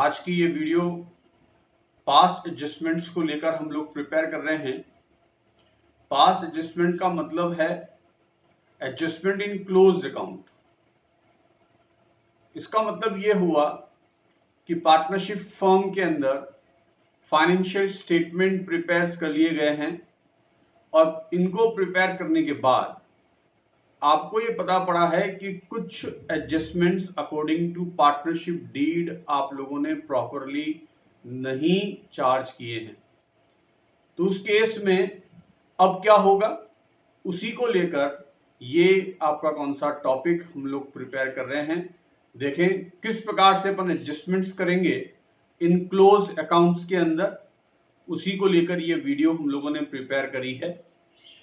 आज की ये वीडियो पास एडजस्टमेंट्स को लेकर हम लोग प्रिपेयर कर रहे हैं। पास एडजस्टमेंट का मतलब है एडजस्टमेंट इन क्लोज अकाउंट। इसका मतलब ये हुआ कि पार्टनरशिप फर्म के अंदर फाइनेंशियल स्टेटमेंट प्रिपेयर कर लिए गए हैं और इनको प्रिपेयर करने के बाद आपको ये पता पड़ा है कि कुछ adjustments according to partnership deed आप लोगों ने प्रॉपरली नहीं चार्ज किए हैं। तो उस केस में अब क्या होगा, उसी को लेकर ये आपका कौन सा टॉपिक हम लोग प्रिपेयर कर रहे हैं। देखें किस प्रकार से अपन एडजस्टमेंट्स करेंगे इन क्लोज अकाउंट्स के अंदर, उसी को लेकर ये वीडियो हम लोगों ने प्रिपेयर करी है।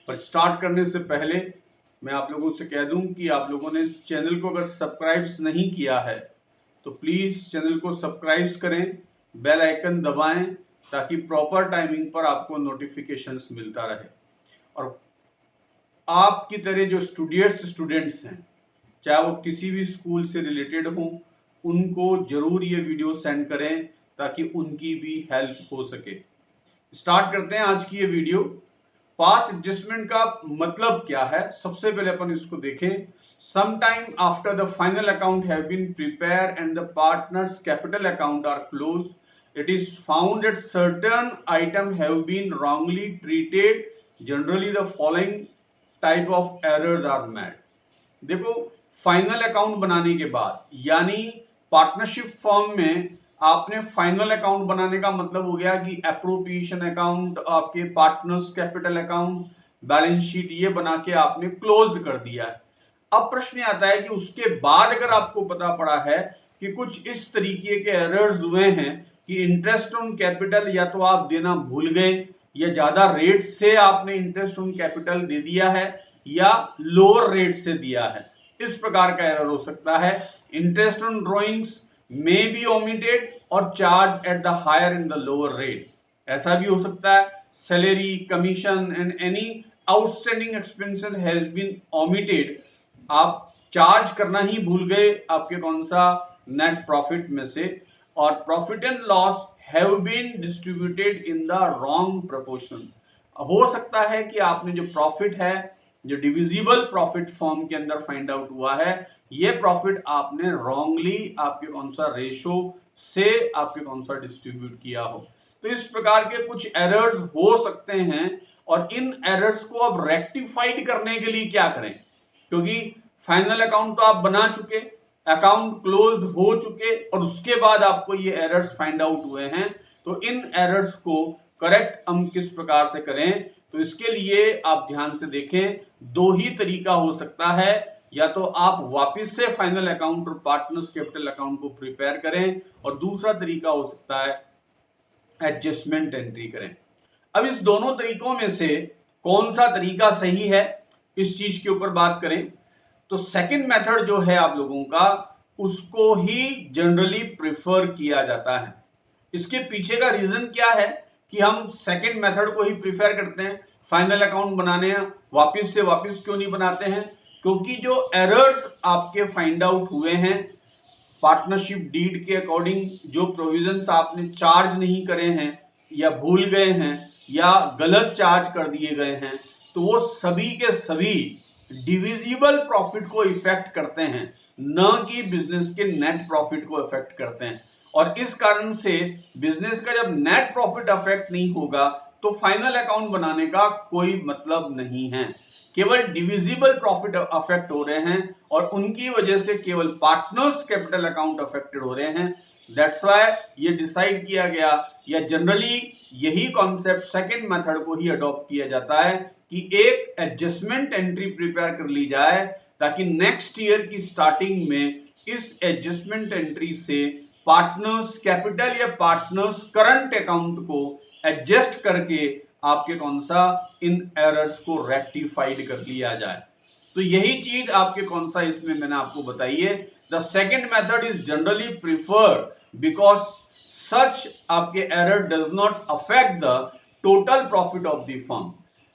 पर स्टार्ट करने से पहले मैं आप लोगों से कह दूं कि आप लोगों ने चैनल को अगर सब्सक्राइब नहीं किया है तो प्लीज चैनल को सब्सक्राइब करें, बेल आइकन दबाएं ताकि प्रॉपर टाइमिंग पर आपको नोटिफिकेशंस मिलता रहे। और आपकी तरह जो स्टूडेंट्स हैं, चाहे वो किसी भी स्कूल से रिलेटेड हो, उनको जरूर ये वीडियो सेंड करें ताकि उनकी भी हेल्प हो सके। स्टार्ट करते हैं आज की ये वीडियो। पास एडजस्टमेंट का मतलब क्या है, सबसे पहले अपन इसको देखें। Some time after the final account have been prepare and the partners capital account are close, it is found that certain item have been wrongly treated. Generally the following type of errors are made. देखो final account बनाने के बाद, यानी partnership firm में आपने final account बनाने का मतलब हो गया कि एप्रोप्रिएशन अकाउंट, आपके partners capital account, balance sheet ये बना के आपने क्लोज कर दिया है। अब प्रश्न आता है कि उसके बाद अगर आपको पता पड़ा है कि कुछ इस तरीके के एरर्स हुए हैं कि इंटरेस्ट ऑन कैपिटल या तो आप देना भूल गए या ज्यादा रेट से आपने इंटरेस्ट ऑन कैपिटल दे दिया है या लोअर रेट से दिया है, इस प्रकार का एरर हो सकता है। Interest on drawings may be omitted और charge at the higher and the lower rate, ऐसा भी हो सकता है। Salary, commission and any outstanding expenses has been omitted, आप चार्ज करना ही भूल गए आपके कौन सा नेट प्रॉफिट में से। और profit and loss have been distributed in the wrong proportion, हो सकता है कि आपने जो प्रॉफिट है, जो डिविजिबल प्रॉफिट फॉर्म के अंदर फाइंड आउट हुआ है, ये प्रॉफिट आपने रॉन्गली आपके कौन सा रेशो से आपके कौन सा डिस्ट्रीब्यूट किया हो। तो इस प्रकार के कुछ एरर्स हो सकते हैं और इन एरर्स को अब रेक्टिफाइड करने के लिए क्या करें, क्योंकि फाइनल अकाउंट तो आप बना चुके, अकाउंट क्लोज्ड हो चुके और उसके बाद आपको ये एरर्स फाइंड आउट हुए हैं। तो इन एरर्स को करेक्ट हम किस प्रकार से करें, तो इसके लिए आप ध्यान से देखें। दो ही तरीका हो सकता है, या तो आप वापस से फाइनल अकाउंट और पार्टनर्स कैपिटल अकाउंट को प्रिपेयर करें और दूसरा तरीका हो सकता है एडजस्टमेंट एंट्री करें। अब इस दोनों तरीकों में से कौन सा तरीका सही है, इस चीज के ऊपर बात करें तो सेकंड मेथड जो है आप लोगों का, उसको ही जनरली प्रेफर किया जाता है। इसके पीछे का रीजन क्या है कि हम सेकंड मेथड को ही प्रेफर करते हैं। फाइनल अकाउंट बनाने वापस से वापस क्यों नहीं बनाते हैं, क्योंकि जो एरर्स आपके फाइंड आउट हुए हैं पार्टनरशिप डीड के अकॉर्डिंग, जो प्रोविजंस आपने चार्ज नहीं करे हैं या भूल गए हैं या गलत चार्ज कर दिए गए हैं, तो वो सभी के सभी डिविजिबल प्रॉफिट को इफेक्ट करते हैं, न कि बिजनेस के नेट प्रॉफिट को इफेक्ट करते हैं। और इस कारण से बिजनेस का जब नेट प्रॉफिट अफेक्ट नहीं होगा तो फाइनल अकाउंट बनाने का कोई मतलब नहीं है। केवल डिविजिबल प्रॉफिट अफेक्ट हो रहे हैं और उनकी वजह से केवल पार्टनर्स कैपिटल अकाउंट अफेक्टेड हो रहे हैं। दैट्स व्हाई ये डिसाइड किया गया, या जनरली यही कॉन्सेप्ट सेकंड मेथड को ही अडॉप्ट किया जाता है कि एक एडजस्टमेंट एंट्री प्रिपेयर कर ली जाए ताकि नेक्स्ट ईयर की स्टार्टिंग में इस एडजस्टमेंट एंट्री से पार्टनर्स कैपिटल या पार्टनर्स करंट अकाउंट को एडजस्ट करके आपके कौन सा इन एरर्स को रेक्टिफाइड कर लिया जाए। तो यही चीज आपके कौन सा इसमें मैंने आपको बताई है। The second method is generally preferred because such आपके error does not affect the total profit of the firm,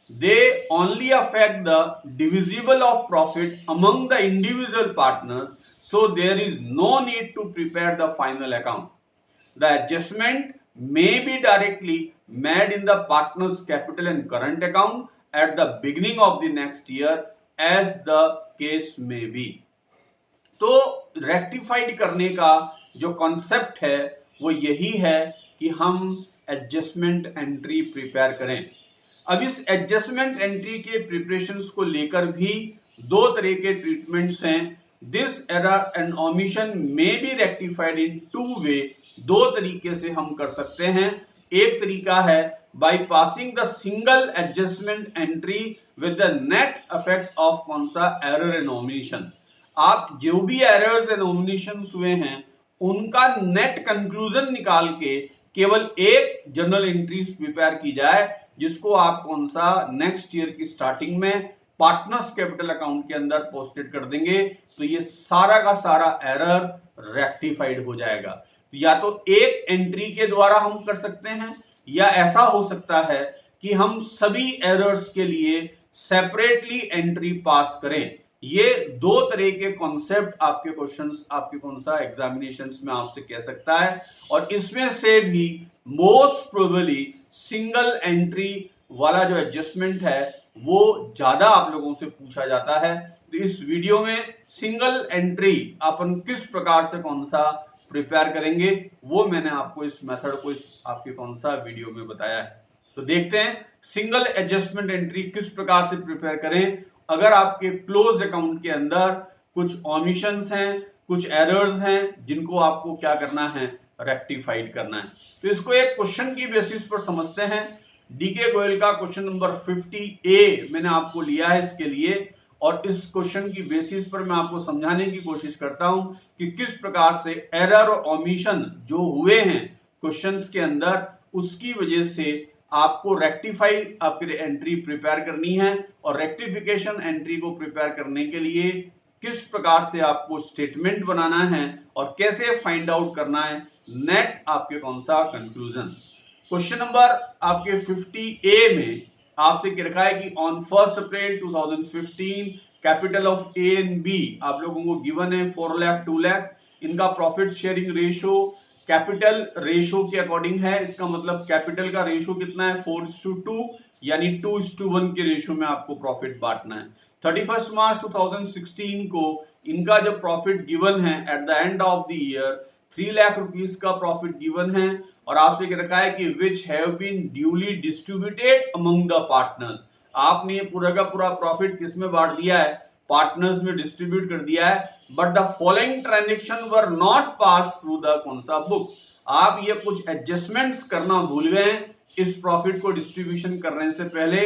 they only affect the divisible of profit among the individual partners, so there is no need to prepare the final account. The adjustment may be directly made in the partners capital and current account at the beginning of the next year as the case may be. तो rectified करने का जो concept है वो यही है कि हम एडजस्टमेंट एंट्री प्रिपेयर करें। अब इस एडजस्टमेंट एंट्री के प्रिपरेशंस को लेकर भी दो तरह के ट्रीटमेंट्स हैं। This error and omission may be rectified in two way, दो तरीके से हम कर सकते हैं। एक तरीका है by passing the single adjustment entry with the net effect of कौन सा एरर एंड ओमिशन। आप जो भी एरर्स एंड ओमिशंस हुए हैं उनका नेट कंक्लूजन निकाल के केवल एक जर्नल एंट्रीज प्रिपेयर की जाए, जिसको आप कौन सा नेक्स्ट ईयर की स्टार्टिंग में पार्टनर्स कैपिटल अकाउंट के अंदर पोस्टेड कर देंगे, तो ये सारा का सारा एरर रेक्टिफाइड हो जाएगा। तो या तो एक एंट्री के द्वारा हम कर सकते हैं, या ऐसा हो सकता है कि हम सभी एरर्स के लिए सेपरेटली एंट्री पास करें। ये दो तरह के कॉन्सेप्ट आपके क्वेश्चंस आपके कौन सा एग्जामिनेशंस में आपसे कह सकता है, और इसमें से भी मोस्ट प्रोबेबली सिंगल एंट्री वाला जो एडजस्टमेंट है वो ज्यादा आप लोगों से पूछा जाता है। तो इस वीडियो में सिंगल एंट्री अपन किस प्रकार से कौन सा प्रिपेयर करेंगे वो मैंने आपको इस मेथड को इस आपके कौन सा वीडियो में बताया है। तो देखते हैं सिंगल एडजस्टमेंट एंट्री किस प्रकार से प्रिपेयर करें। अगर आपके क्लोज अकाउंट के अंदर कुछ ओमिशंस हैं, कुछ एरर्स हैं, जिनको आपको क्या करना है, रेक्टिफाइड करना है। तो इसको एक क्वेश्चन की बेसिस पर समझते हैं। डीके गोयल का क्वेश्चन नंबर 50A मैंने आपको लिया है इसके लिए, और इस क्वेश्चन की बेसिस पर मैं आपको समझाने की कोशिश करता हूं कि किस प्रकार से एरर और ओमिशन जो हुए हैं क्वेश्चंस के अंदर, उसकी वजह से आपको रेक्टिफाई आपकी एंट्री प्रिपेयर करनी है, और रेक्टिफिकेशन एंट्री को प्रिपेयर करने के लिए किस प्रकार से आपको स्टेटमेंट बनाना है और कैसे फाइंड आउट करना है नेट आपके कौन सा कंक्लूजन। क्वेश्चन नंबर आपके 50A में आपसे कह रखा है कि on 1 April 2015 capital of A and B आप लोगों को गिवन है 4 लाख 2 लाख। इनका profit sharing ratio capital ratio के अकॉर्डिंग है। इसका मतलब कैपिटल का रेशो कितना है, 4:2, यानी 2:1 के रेशो में आपको प्रॉफिट बांटना है। 31 मार्च 2016 को इनका जो प्रॉफिट गिवन है at the end of the year 3 lakh rupees का प्रॉफिट गिवन है, और आपसे कह रखा है कि which have been duly distributed among the partners. आपने पूरा का पूरा प्रॉफिट किसमें बांट दिया है, पार्टनर्स में डिस्ट्रीब्यूट कर दिया है। But the following transaction were not pass through the कौन सा बुक। आप ये कुछ एडजस्टमेंट्स करना भूल गए इस प्रॉफिट को डिस्ट्रीब्यूशन करने से पहले।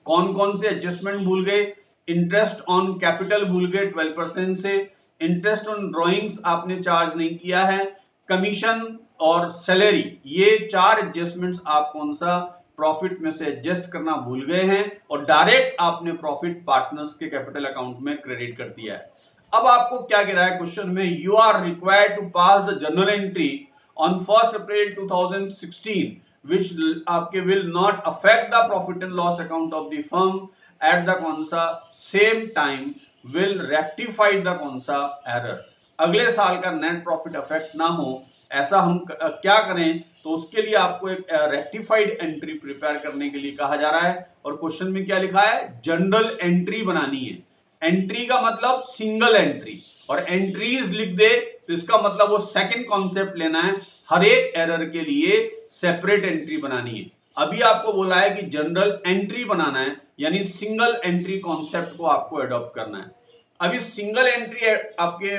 कौन कौन से एडजस्टमेंट भूल गए, इंटरेस्ट ऑन कैपिटल भूल गए 12% से, इंटरेस्ट ऑन ड्रॉइंग्स आपने चार्ज नहीं किया है, कमीशन और सैलरी, ये 4 एडजस्टमेंट्स आप कौन सा प्रॉफिट में से एडजस्ट करना भूल गए हैं, और डायरेक्ट आपने प्रॉफिट पार्टनर्स के कैपिटल अकाउंट में क्रेडिट कर दिया है। अब आपको क्या कह रहा है क्वेश्चन में, you are required to pass the journal entry on 1 April 2016 which आपके will not affect the profit and loss account of the firm at the कौन सा same time will rectify the कौन सा error। अगले साल का net profit affect ना हो ऐसा हम क्या करें, तो उसके लिए आपको एक रेक्टिफाइड एंट्री प्रिपेयर करने के लिए कहा जा रहा है। और क्वेश्चन में क्या लिखा है, जनरल एंट्री बनानी है। एंट्री का मतलब सिंगल एंट्री, और एंट्रीज लिख दे तो इसका मतलब वो सेकंड कॉन्सेप्ट लेना है, हर एक एरर के लिए सेपरेट एंट्री बनानी है। अभी आपको बोला है कि जनरल एंट्री बनाना है, यानी सिंगल एंट्री कॉन्सेप्ट को आपको अडॉप्ट करना है। अब इस सिंगल एंट्री आपके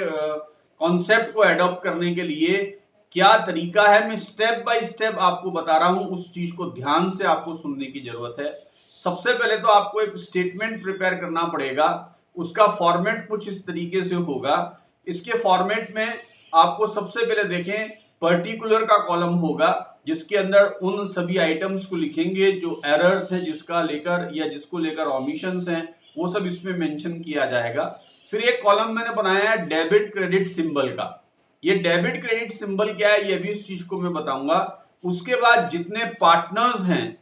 कॉन्सेप्ट को अडॉप्ट करने के लिए क्या तरीका है, मैं स्टेप बाय स्टेप आपको बता रहा हूं, उस चीज को ध्यान से आपको सुनने की जरूरत है। सबसे पहले तो आपको एक स्टेटमेंट प्रिपेयर करना पड़ेगा। उसका फॉर्मेट कुछ इस तरीके से होगा। इसके फॉर्मेट में आपको सबसे पहले देखें, पर्टिकुलर का कॉलम होगा जिसके अंदर उन सभी आइटम्स को लिखेंगे जो एरर्स हैं जिसका लेकर या जिसको लेकर ओमिशंस हैं, वो सब इसमें मेंशन किया जाएगा। फिर एक कॉलम मैंने बनाया है डेबिट क्रेडिट सिंबल का। ये डेबिट क्रेडिट सिंबल क्या है, ये भी इस चीज को मैं बताऊंगा। उसके बाद जितने पार्टनर्स हैं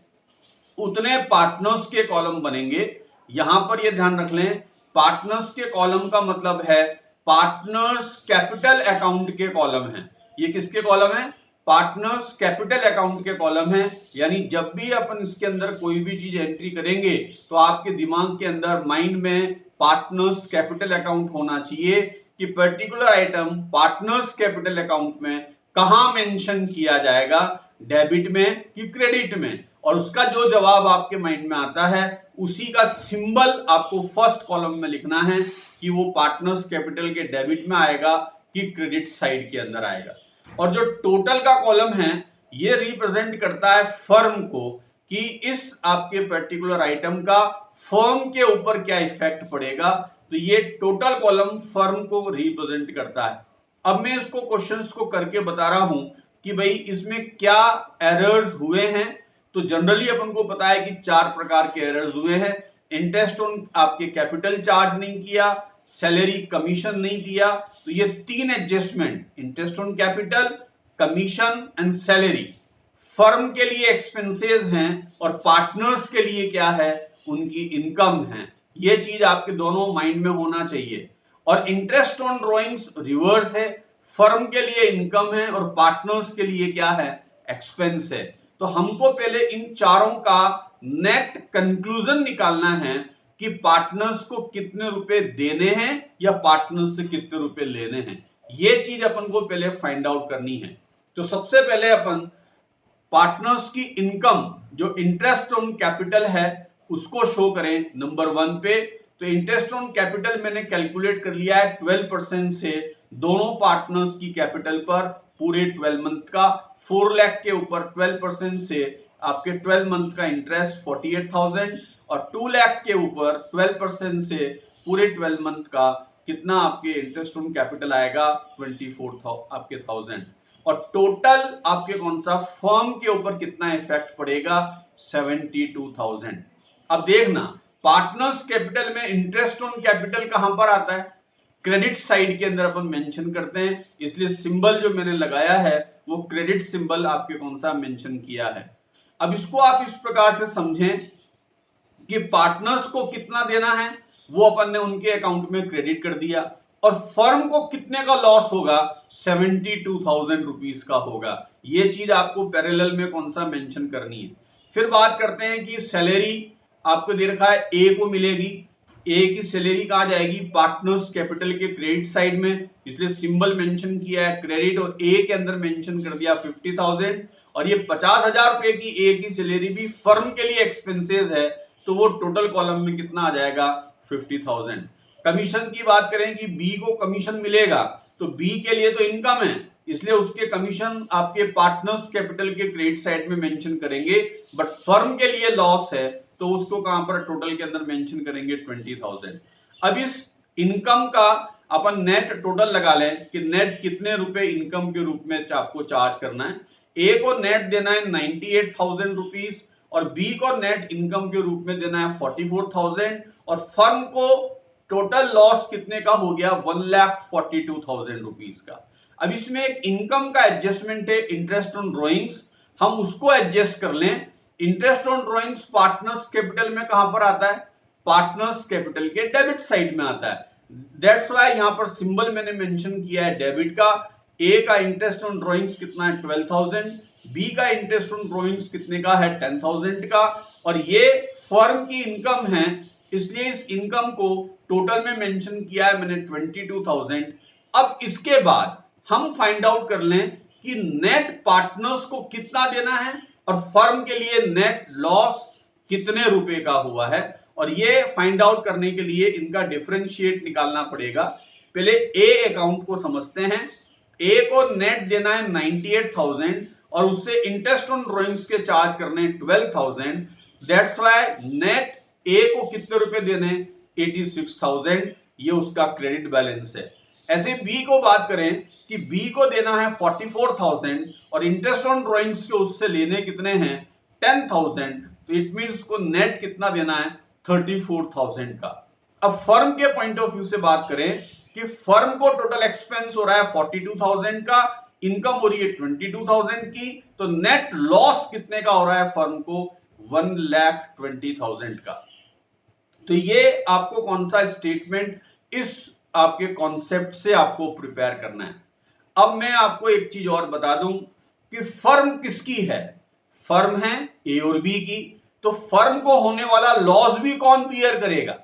उतने पार्टनर्स के कॉलम बनेंगे। यहां पर ये ध्यान रख लें, पार्टनर्स के कॉलम का मतलब है पार्टनर्स कैपिटल अकाउंट के कॉलम है। ये किसके कॉलम है? पार्टनर्स कैपिटल अकाउंट के कॉलम है। यानी जब भी अपन इसके अंदर कोई भी चीज एंट्री करेंगे तो आपके दिमाग के अंदर माइंड में पार्टनर्स कैपिटल अकाउंट होना चाहिए कि particular item partners capital account में कहां मेंशन किया जाएगा, डेबिट में कि क्रेडिट में, और उसका जो जवाब आपके माइंड में आता है उसी का सिंबल आपको फर्स्ट कॉलम में लिखना है कि वो पार्टनर्स कैपिटल के डेबिट में आएगा कि क्रेडिट साइड के अंदर आएगा। और जो टोटल का कॉलम है ये रिप्रेजेंट करता है फर्म को कि इस आपके पर्टिकुलर आइटम का फर्म के ऊपर क्या इफेक्ट पड़ेगा, तो ये टोटल कॉलम फर्म को रिप्रेजेंट करता है। अब मैं इसको क्वेश्चंस को करके बता रहा हूं कि भाई इसमें क्या एरर्स हुए हैं। तो जनरली अपन को पता है कि 4 प्रकार के एरर्स हुए हैं। इंटरेस्ट ऑन आपके कैपिटल चार्ज नहीं किया, सैलरी कमीशन नहीं दिया, तो ये 3 adjustment, interest on capital, commission and salary, firm के लिए एक्सपेंसेस हैं और पार्टनर्स के लिए क्या है, उनकी इनकम है। ये चीज आपके दोनों माइंड में होना चाहिए। और इंटरेस्ट ऑन ड्रॉइंग्स रिवर्स है, फर्म के लिए इनकम है और पार्टनर्स के लिए क्या है, एक्सपेंस है। तो हमको पहले इन चारों का नेट कंक्लूजन निकालना है कि पार्टनर्स को कितने रुपए देने हैं या पार्टनर्स से कितने रुपए लेने हैं। ये चीज अपन को पहले फाइंड आउट करनी है। तो सबसे पहले अपन पार्टनर्स की इनकम जो इंटरेस्ट ऑन कैपिटल है उसको शो करें नंबर 1 पे। तो इंटरेस्ट ऑन कैपिटल मैंने कैलकुलेट कर लिया है 12% से दोनों पार्टनर्स की कैपिटल पर पूरे 12 मंथ का। 4 लाख के ऊपर 12% से आपके 12 मंथ का इंटरेस्ट 48,000 और 2 लाख के ऊपर 12% से पूरे 12 मंथ का कितना आपके इंटरेस्ट ऑन कैपिटल आएगा 24,000 आपके 1000। और टोटल आपके कौन सा फर्म के ऊपर कितना इफेक्ट पड़ेगा 72,000। अब देखना पार्टनर्स कैपिटल में इंटरेस्ट ऑन कैपिटल कहां पर आता है, क्रेडिट साइड के अंदर अपन मेंशन करते हैं, इसलिए सिंबल जो मैंने लगाया है वो क्रेडिट सिंबल आपके कौन सा मेंशन किया है। अब इसको आप इस प्रकार से समझें कि पार्टनर्स को कितना देना है वो अपन ने उनके अकाउंट में क्रेडिट कर दिया और फर्म को कितने का लॉस होगा 72,000 रुपीस का होगा। ये चीज आपको पैरेलल में कौन सा मेंशन करनी है। फिर बात करते हैं कि सैलरी आपको दे रखा है ए को मिलेगी, ए की सैलरी कहां जाएगी पार्टनर्स कैपिटल के क्रेडिट साइड में, इसलिए सिंबल मेंशन किया है क्रेडिट और ए के अंदर मेंशन कर दिया 50,000। और ये 50,000 रुपए की ए की सैलरी भी फर्म के लिए एक्सपेंसेस है, तो वो टोटल कॉलम में कितना आ जाएगा 50,000। कमीशन की बात करें कि बी को कमीशन मिलेगा तो बी के लिए तो इनकम है, इसलिए उसके कमीशन आपके पार्टनर्स कैपिटल के क्रेडिट साइड में मेंशन करेंगे, बट फर्म के लिए लॉस है तो उसको कहां पर टोटल के अंदर मेंशन करेंगे 20,000। अब इस इनकम का अपन नेट टोटल लगा लें कि नेट कितने रुपए इनकम के रूप में आपको चार्ज करना है। ए को नेट देना है 98,000 रुपीस और बी को नेट इनकम के रूप में देना है 44,000 और फर्म को टोटल लॉस कितने का हो गया 1,42,000 रुपीस का। अब इसमें एक इनकम का एडजस्टमेंट है इंटरेस्ट ऑन ड्रॉइंग्स, हम उसको एडजस्ट कर लें। Interest on drawings partners capital में कहां पर आता है, पार्टनर्स कैपिटल के डेबिट साइड में आता है। दैट्स व्हाई यहां पर सिंबल मैंने मेंशन किया है डेबिट का। ए का इंटरेस्ट ऑन ड्रॉइंग्स कितना है 12,000, बी का इंटरेस्ट ऑन ड्रॉइंग्स कितने का है 10,000 का, और ये फर्म की इनकम है, इसलिए इस इनकम को टोटल में मेंशन किया है मैंने 22,000। अब इसके बाद हम फाइंड आउट कर लें कि नेट पार्टनर्स को कितना देना है और फर्म के लिए नेट लॉस कितने रुपए का हुआ है, और ये फाइंड आउट करने के लिए इनका डिफरेंशिएट निकालना पड़ेगा। पहले ए अकाउंट को समझते हैं। ए को नेट देना है 98,000 और उससे इंटरेस्ट ऑन ड्रॉइंग्स के चार्ज करने 12,000। दैट्स व्हाई नेट ए को कितने रुपए देने 86,000, ये उसका क्रेडिट बैलेंस है। ऐसे बी को बात करें कि बी को देना है 44,000 और इंटरेस्ट ऑन ड्रॉइंग्स के उससे लेने कितने हैं 10,000, तो इट मींस को नेट कितना देना है 34,000 का। अब फर्म के पॉइंट ऑफ व्यू से बात करें कि फर्म को टोटल एक्सपेंस हो रहा है 42,000 का, इनकम हो रही है 22,000 की, तो नेट लॉस कितने का हो रहा है फर्म को 1,20,000 का। तो ये आपको कौन सा स्टेटमेंट इस आपके कॉन्सेप्ट से आपको प्रिपेयर करना है। अब मैं आपको एक चीज और बता दूं कि फर्म किसकी है, फर्म है ए और बी की। तो फर्म को होने वाला लॉस भी कौन बियर करेगा,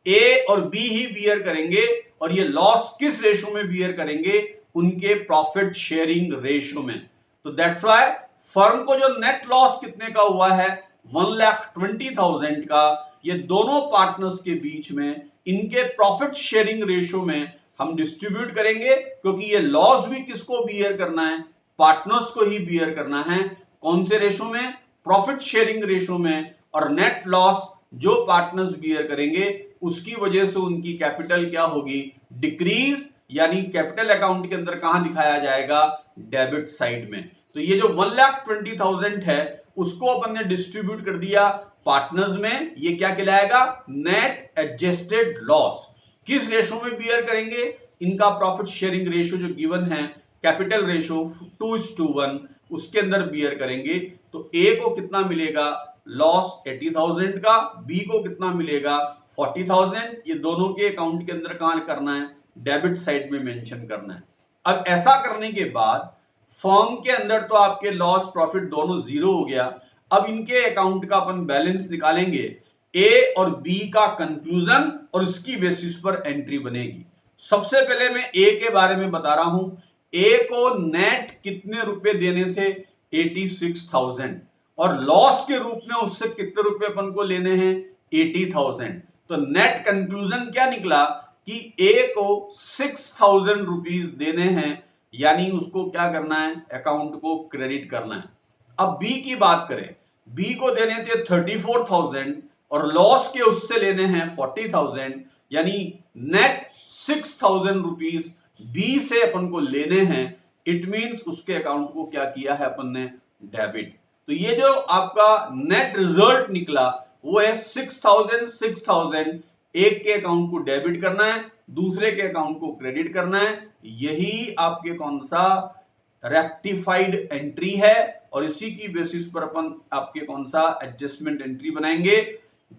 ए और बी ही बियर करेंगे। और ये लॉस किस रेशो में बियर करेंगे, उनके प्रॉफिट शेयरिंग रेशो में। तो दैट्स व्हाई फर्म को जो नेट लॉस कितने का हुआ है 1,20,000 का, ये दोनों पार्टनर्स के बीच में इनके प्रॉफिट शेयरिंग रेशो में हम डिस्ट्रीब्यूट करेंगे, क्योंकि ये लॉस भी किसको बियर करना है, पार्टनर्स को ही बियर करना है। कौन से रेशो में, प्रॉफिट शेयरिंग रेशो में। और नेट लॉस जो पार्टनर्स बियर करेंगे उसकी वजह से उनकी कैपिटल क्या होगी, डिक्रीज, यानी कैपिटल अकाउंट के अंदर कहां दिखाया जाएगा, डेबिट साइड में। तो ये जो 1,20,000 है उसको अपन ने डिस्ट्रीब्यूट कर दिया पार्टनर्स में, ये क्या कहलाएगा, नेट एडजस्टेड लॉस। किस रेशो में बियर करेंगे, इनका प्रॉफिट शेयरिंग रेशो जो गिवन है कैपिटल रेशो 2:1 उसके अंदर बियर करेंगे। तो ए को कितना मिलेगा, लॉस 80,000 का, बी को कितना मिलेगा 40,000। ये दोनों के अकाउंट के अंदर कहां करना है, डेबिट साइड में मेंशन करना है। अब ऐसा करने के बाद फर्म के अंदर तो आपके लॉस प्रॉफिट दोनों जीरो हो गया। अब इनके अकाउंट का अपन बैलेंस निकालेंगे, ए और बी का कंक्लूजन, और इसकी बेसिस पर एंट्री बनेगी। सबसे पहले मैं ए के बारे में बता रहा हूं। ए को नेट कितने रुपए देने थे, 86,000, और लॉस के रूप में उससे कितने रुपए अपन को लेने हैं, 80,000। तो नेट कंक्लूजन क्या निकला कि ए को 6,000 रुपीज देने हैं, यानी उसको क्या करना है, अकाउंट को क्रेडिट करना है। अब बी की बात करें, बी को देने थे 34,000 और लॉस के उससे लेने हैं 40,000, यानी नेट 6,000 रुपीज बी से अपन को लेने हैं। इट मींस उसके अकाउंट को क्या किया है अपन ने, डेबिट। तो ये जो आपका नेट रिजल्ट निकला वो है 6,000 एक के अकाउंट को डेबिट करना है, दूसरे के अकाउंट को क्रेडिट करना है। यही आपके कौन सा रेक्टिफाइड एंट्री है, और इसी की बेसिस पर अपन आपके कौन सा एडजस्टमेंट एंट्री बनाएंगे।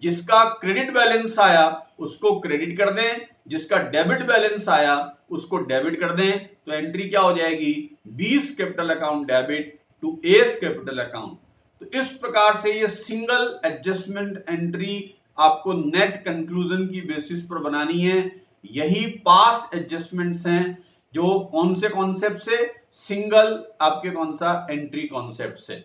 जिसका क्रेडिट बैलेंस आया उसको क्रेडिट कर दें, जिसका डेबिट बैलेंस आया उसको डेबिट कर दें। तो एंट्री क्या हो जाएगी, B's capital account debit to A's capital account. तो इस प्रकार से ये सिंगल एडजस्टमेंट एंट्री आपको नेट कंक्लूजन की बेसिस पर बनानी है। यही पास एडजस्टमेंट्स हैं जो कौन से कॉन्सेप्ट से, सिंगल आपके कौन सा एंट्री कॉन्सेप्ट से।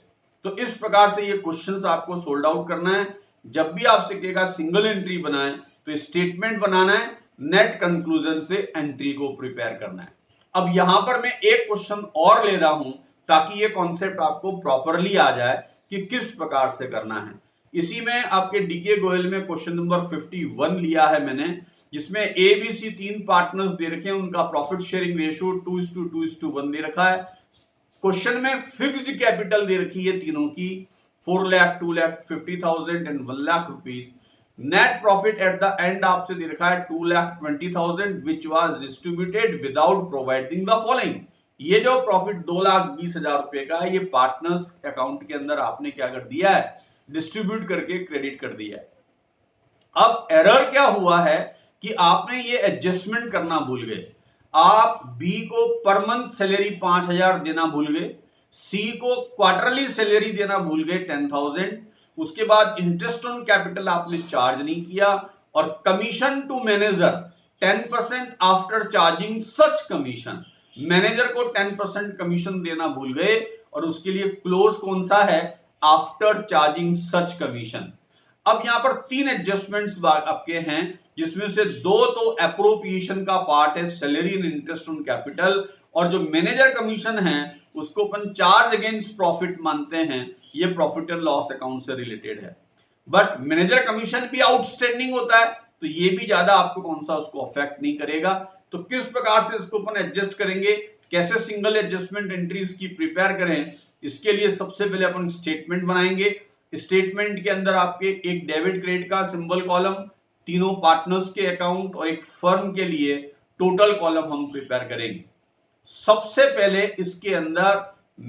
तो इस प्रकार से ये क्वेश्चंस आपको सोल्ड आउट करना है। जब भी आपसे कहेगा सिंगल एंट्री बनाएं तो स्टेटमेंट बनाना है, नेट कंक्लूजन से एंट्री को प्रिपेयर करना है। अब यहां पर मैं एक क्वेश्चन और ले रहा हूं ताकि ये कॉन्सेप्ट आपको प्रॉपरली आ जाए कि किस प्रकार से करना है। इसी में आपके डीके गोयल में क्वेश्चन नंबर 51 लिया है मैंने, जिसमें ए बी सी तीन पार्टनर्स दे रखे हैं, उनका प्रॉफिट शेयरिंग रेशियो 2:2:1 दे रखा है। क्वेश्चन में फिक्स्ड कैपिटल दे रखी है तीनों की 4 lakh, 2 lakh, 50,000 and 1 lakh rupees. Net profit eight the and आपसे दे रखा है 2,20,000 which was distributed without providing the following. ये जो प्रॉफिट 2,20,000 रुपए का है, ये पार्टनर्स अकाउंट के अंदर आपने क्या कर दिया है, डिस्ट्रीब्यूट करके क्रेडिट कर दिया है। अब एरर क्या हुआ है कि आपने ये एडजस्टमेंट करना भूल गए। आप बी को पर मंथ सैलरी 5,000 देना भूल गए, सी को क्वार्टरली सैलरी देना भूल गए 10,000, उसके बाद इंटरेस्ट ऑन कैपिटल आपने चार्ज नहीं किया, और commission to manager 10% after charging such commission, manager को 10% कमीशन देना भूल गए, और उसके लिए क्लोज कौन सा है, आफ्टर चार्जिंग सच कमीशन। अब यहां पर तीन एडजस्टमेंट्स आपके हैं, जिसमें से दो तो एप्रोप्रिएशन का पार्ट है, salary and interest on capital, और जो मैनेजर कमीशन है उसको अपन चार्ज अगेंस्ट प्रॉफिट मानते हैं, ये प्रॉफिट एंड लॉस अकाउंट से रिलेटेड है। बट मैनेजर कमीशन भी आउटस्टैंडिंग होता है, तो ये भी ज्यादा आपको कौन सा उसको अफेक्ट नहीं करेगा। तो किस प्रकार से इसको अपन एडजस्ट करेंगे, कैसे सिंगल एडजस्टमेंट एंट्रीज की प्रिपेयर करें, इसके लिए सबसे पहले अपन स्टेटमेंट बनाएंगे। स्टेटमेंट के अंदर आपके एक डेबिट क्रेडिट का सिंबल कॉलम, तीनों पार्टनर्स के अकाउंट और एक फर्म के लिए टोटल कॉलम हम प्रिपेयर करेंगे। सबसे पहले इसके अंदर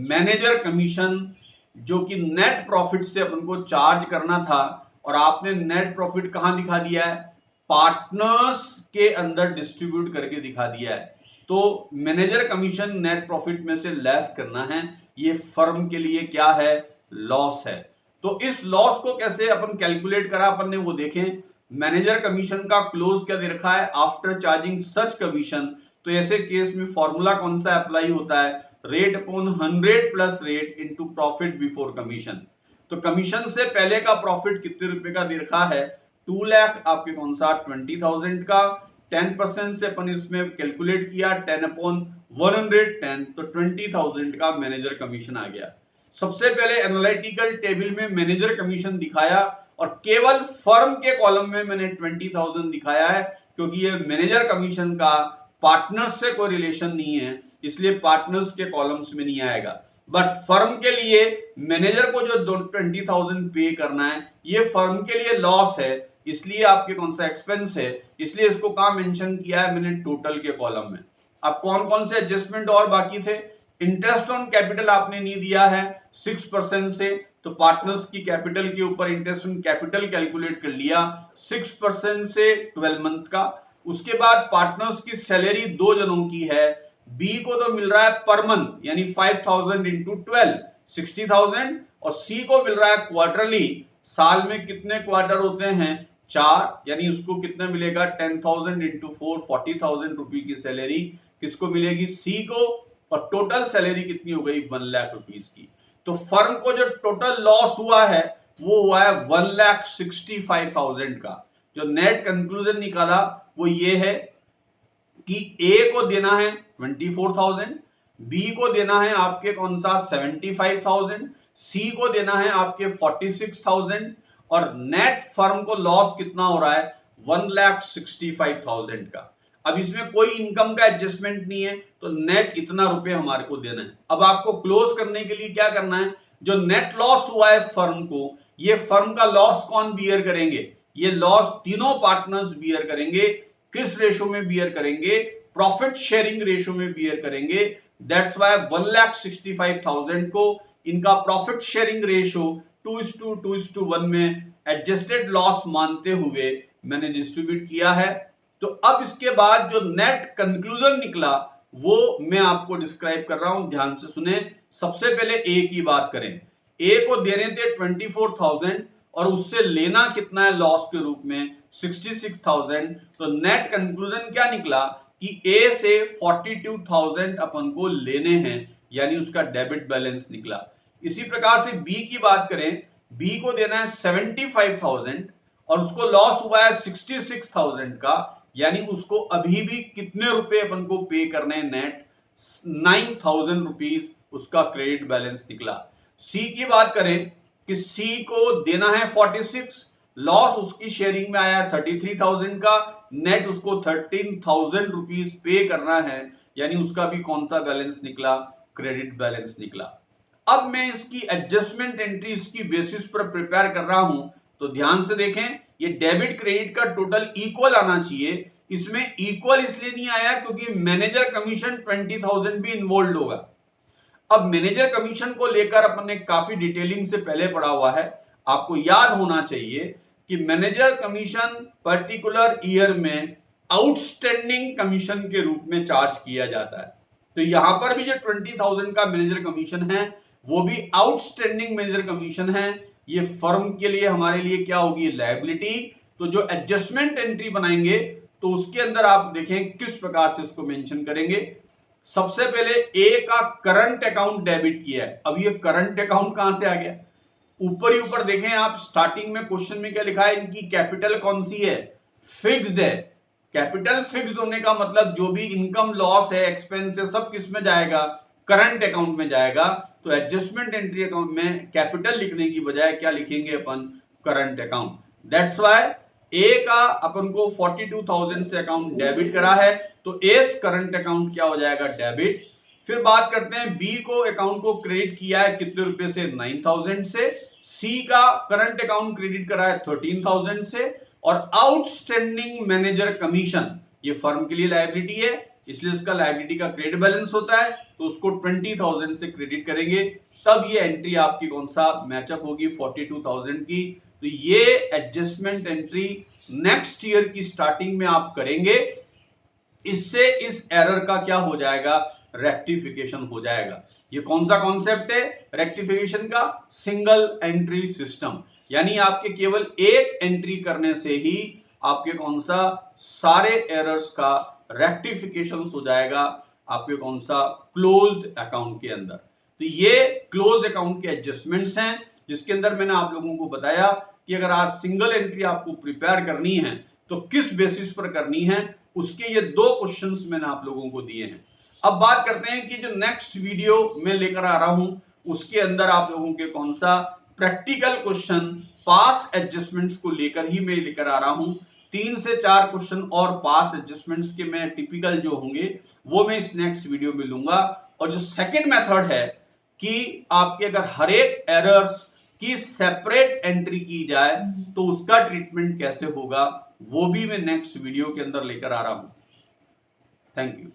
मैनेजर कमीशन जो कि नेट प्रॉफिट से अपन को चार्ज करना था, और आपने नेट प्रॉफिट कहां दिखा दिया है, पार्टनर्स के अंदर डिस्ट्रीब्यूट करके दिखा दिया है। तो मैनेजर कमीशन नेट प्रॉफिट में से लेस करना है, ये फर्म के लिए क्या है, लॉस है। तो इस लॉस को कैसे अपन कैलकुलेट करा अपन ने वो देखें। मैनेजर कमीशन का क्लोज क्या दे रखा है, आफ्टर चार्जिंग सच कमीशन। तो ऐसे केस में फॉर्मूला कौन सा अप्लाई होता है, rate upon 100 plus rate into profit before commission. तो कमीशन से पहले का प्रॉफिट कितने रुपए का दे रखा है, 2 लाख आपके कौन सा 20,000 का। 10% से अपन इसमें कैलकुलेट किया 10 अपॉन 110, तो 20,000 का मैनेजर कमीशन आ गया। सबसे पहले एनालिटिकल टेबल में मैनेजर कमीशन दिखाया और केवल फर्म के कॉलम में मैंने 20,000 दिखाया है, क्योंकि ये मैनेजर कमीशन का पार्टनर्स से कोई रिलेशन नहीं है, इसलिए पार्टनर्स के कॉलम्स में नहीं आएगा। बट फर्म के लिए मैनेजर को जो 20,000 पे करना है, ये फर्म के लिए लॉस है, इसलिए आपके कौन सा एक्सपेंस है, इसलिए इसको कहां मेंशन किया है मैंने, टोटल के कॉलम में। अब कौन कौन से एडजस्टमेंट और बाकी थे, इंटरेस्ट ऑन कैपिटल आपने नहीं दिया है 6% से, तो पार्टनर्स की कैपिटल के ऊपर इंटरेस्ट ऑन कैपिटल कैलकुलेट कर लिया 6% से 12 मंथ का। उसके बाद पार्टनर्स की सैलरी 2 जनों की है, बी को तो मिल रहा है पर मंथ यानी 5,000 इंटू 12 60,000, और सी को मिल रहा है क्वार्टरली, साल में कितने क्वार्टर होते हैं 4, यानी उसको कितना मिलेगा 10,000 इंटू 4 40,000 रुपए की सैलरी किसको मिलेगी, सी को, और टोटल सैलरी कितनी हो गई 1 लाख रुपीस की। तो फर्म को जो टोटल लॉस हुआ है वो हुआ है 1,65,000 का। जो नेट कंक्लूजन निकाला वो ये है कि ए को देना है 24,000, बी को देना है आपके कौन सा 75,000, सी को देना है आपके 46,000, और नेट फर्म को लॉस कितना हो रहा है 1,65,000 का। अब इसमें कोई इनकम का एडजस्टमेंट नहीं है, तो नेट इतना रुपए हमारे को देना है। अब आपको क्लोज करने के लिए क्या करना है, जो नेट लॉस हुआ है फर्म को, ये फर्म का लॉस कौन बियर करेंगे, ये लॉस तीनों पार्टनर्स बियर करेंगे। किस रेशो में बियर करेंगे, प्रॉफिट शेयरिंग रेशो में बियर करेंगे। दैट्स व्हाई 1,65,000 को इनका प्रॉफिट शेयरिंग रेशो 2:1 में एडजस्टेड लॉस मानते हुए मैंने डिस्ट्रीब्यूट किया है। तो अब इसके बाद जो नेट कंक्लूजन निकला वो मैं आपको डिस्क्राइब कर रहा हूं, ध्यान से सुने। सबसे पहले ए की बात करें, ए को देने थे 24,000 और उससे लेना कितना है लॉस के रूप में 66,000। तो नेट कंक्लूजन क्या निकला कि ए से 42,000 अपन को लेने हैं, यानी उसका डेबिट बैलेंस निकला। इसी प्रकार से बी की बात करें, बी को देना है 75,000 और उसको लॉस हुआ है 66,000 का, यानी उसको अभी भी कितने रुपए अपन को पे करने हैं नेट 9,000 रुपीज, उसका क्रेडिट बैलेंस निकला। सी की बात करें कि सी को देना है 46, लॉस उसकी शेयरिंग में आया 33,000 का, नेट उसको 13,000 रुपीज पे करना है, यानी उसका भी कौन सा बैलेंस निकला, क्रेडिट बैलेंस निकला। अब मैं इसकी एडजस्टमेंट एंट्री इसकी बेसिस पर प्रिपेयर कर रहा हूं, तो ध्यान से देखें, ये डेबिट क्रेडिट का टोटल इक्वल आना चाहिए। इसमें इक्वल इसलिए नहीं आया क्योंकि मैनेजर कमीशन 20,000 भी इन्वॉल्व होगा। अब मैनेजर कमीशन को लेकर अपन ने काफी डिटेलिंग से पहले पढ़ा हुआ है, आपको याद होना चाहिए कि मैनेजर कमीशन पर्टिकुलर ईयर में आउटस्टैंडिंग कमीशन के रूप में चार्ज किया जाता है। तो यहां पर भी जो 20,000 का मैनेजर कमीशन है वो भी आउटस्टैंडिंग मैनेजर कमीशन है। ये फर्म के लिए हमारे लिए क्या होगी, लायबिलिटी। तो जो एडजस्टमेंट एंट्री बनाएंगे तो उसके अंदर आप देखें किस प्रकार से इसको मेंशन करेंगे। सबसे पहले ए का करंट अकाउंट डेबिट किया है। अब ये करंट अकाउंट कहां से आ गया, ऊपर ही ऊपर देखें आप, स्टार्टिंग में क्वेश्चन में क्या लिखा है, इनकी कैपिटल कौन सी है, फिक्स्ड है। कैपिटल फिक्स्ड होने का मतलब जो भी इनकम लॉस है एक्सपेंस है सब किस में जाएगा, करंट अकाउंट में जाएगा। तो एडजस्टमेंट एंट्री अकाउंट में कैपिटल लिखने की बजाय क्या लिखेंगे अपन, करंट अकाउंट। दैट्स व्हाई ए का अपन को 42,000 से अकाउंट डेबिट करा है, तो एस करंट अकाउंट क्या हो जाएगा, डेबिट। फिर बात करते हैं बी को अकाउंट को क्रेडिट किया है कितने रुपए से, 9,000 से। सी का करंट अकाउंट क्रेडिट करा है 13,000 से। और आउटस्टैंडिंग मैनेजर कमीशन ये फर्म के लिए लायबिलिटी है, इसलिए इसका लायबिलिटी का क्रेडिट बैलेंस होता है, तो उसको 20,000 से क्रेडिट करेंगे, तब ये एंट्री आपकी कौन सा मैचअप होगी 42,000 की। तो ये एडजस्टमेंट एंट्री नेक्स्ट ईयर की स्टार्टिंग में आप करेंगे। इससे इस एरर का क्या हो जाएगा, रेक्टिफिकेशन हो जाएगा। ये कौन सा कॉन्सेप्ट है रेक्टिफिकेशन का, सिंगल एंट्री सिस्टम, यानी आपके केवल एक एंट्री करने से ही आपके कौन सा सारे एरर्स का रेक्टिफिकेशन हो जाएगा आपके कौन सा क्लोज्ड अकाउंट के अंदर। तो ये क्लोज अकाउंट के एडजस्टमेंट्स हैं जिसके अंदर मैंने आप लोगों को बताया कि अगर आज सिंगल एंट्री आपको प्रिपेयर करनी है तो किस बेसिस पर करनी है, उसके ये 2 क्वेश्चंस मैंने आप लोगों को दिए हैं। अब बात करते हैं कि जो नेक्स्ट वीडियो मैं लेकर आ रहा हूं उसके अंदर आप लोगों के कौन सा प्रैक्टिकल क्वेश्चन पास एडजस्टमेंट्स को लेकर ही मैं लेकर आ रहा हूं। 3 से 4 क्वेश्चन और पास एडजस्टमेंट्स के मैं टिपिकल जो होंगे वो मैं इस नेक्स्ट वीडियो में लूंगा। और जो सेकंड मेथड है कि आपके अगर हर एक एरर्स की सेपरेट एंट्री की जाए तो उसका ट्रीटमेंट कैसे होगा वो भी मैं नेक्स्ट वीडियो के अंदर लेकर आ रहा हूं। Thank you.